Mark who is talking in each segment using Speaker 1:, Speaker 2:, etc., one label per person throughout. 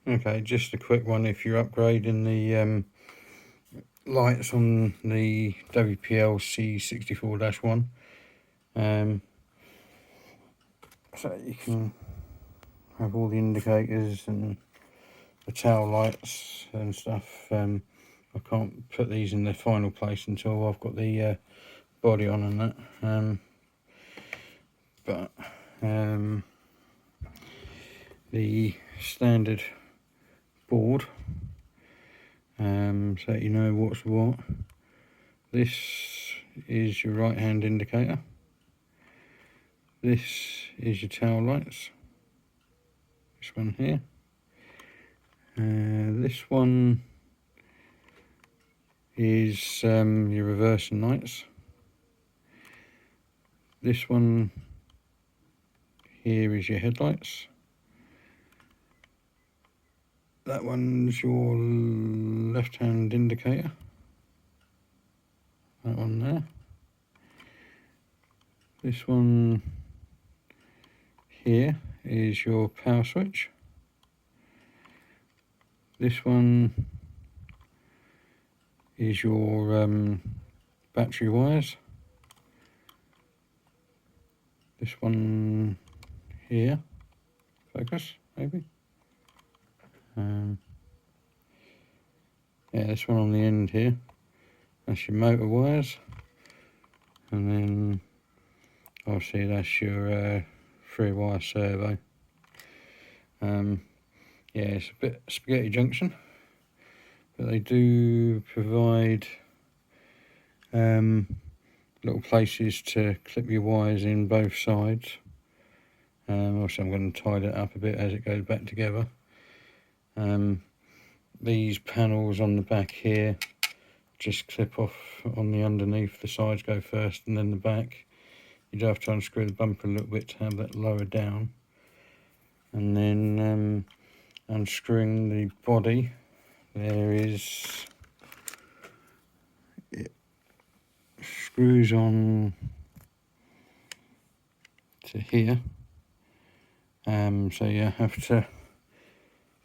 Speaker 1: Okay, just a quick one if you're upgrading the lights on the Wpl C64-1. So you can have all the indicators and the tail lights and stuff. I can't put these in the final place until I've got the body on and that. But the standard board, so you know what's what. This is your right hand indicator. This is your tail lights. This one here. This one is your reversing lights. This one here is your headlights. That one's your left hand indicator. That one there. This one here is your power switch. This one is your battery wires. This one here, focus maybe. Yeah, this one on the end here, that's your motor wires, and then obviously that's your 3-wire servo. Yeah, it's a bit spaghetti junction, but they do provide little places to clip your wires in both sides. Also I'm going to tidy it up a bit as it goes back together. These panels on the back here just clip off on the underneath. The sides go first and then the back. You do have to unscrew the bumper a little bit to have that lower down, and then unscrewing the body, there is, it screws on to here, so you have to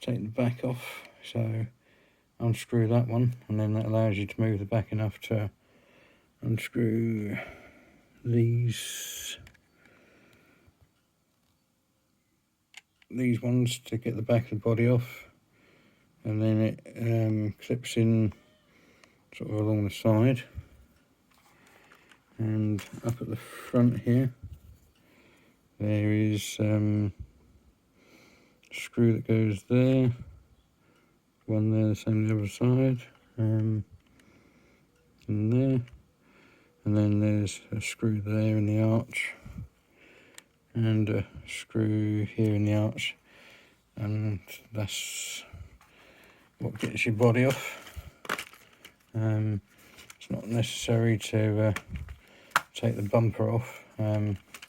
Speaker 1: take the back off, so unscrew that one, and then that allows you to move the back enough to unscrew these ones to get the back of the body off, and then it clips in sort of along the side, and up at the front here there is a screw that goes there, one there, the same on the other side, and there, and then there's a screw there in the arch, and a screw here in the arch, and that's what gets your body off. It's not necessary to take the bumper off,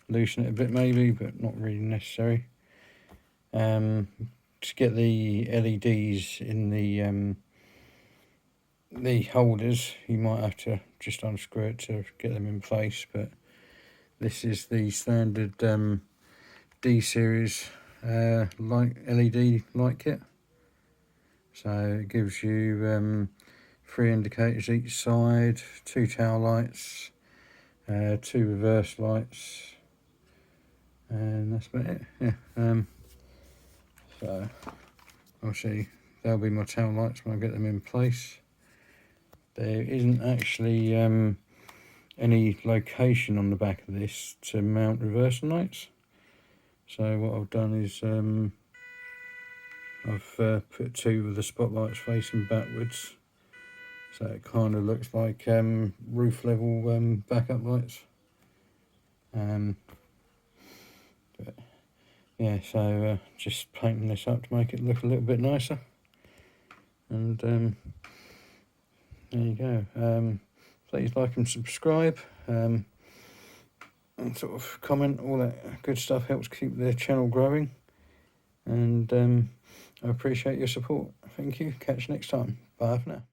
Speaker 1: loosen it a bit maybe, but not really necessary. To get the LEDs in the holders, you might have to just unscrew it to get them in place, but this is the standard D series LED light kit. So it gives you 3 indicators each side, 2 tail lights, 2 reverse lights, and that's about it. Yeah. So obviously there'll be my tail lights when I get them in place. There isn't actually any location on the back of this to mount reversing lights, so what I've done is I've put 2 of the spotlights facing backwards, so it kind of looks like roof level backup lights. But yeah, so just painting this up to make it look a little bit nicer, and there you go. Please like and subscribe, and sort of comment, all that good stuff helps keep the channel growing, and I appreciate your support. Thank you. Catch you next time. Bye for now.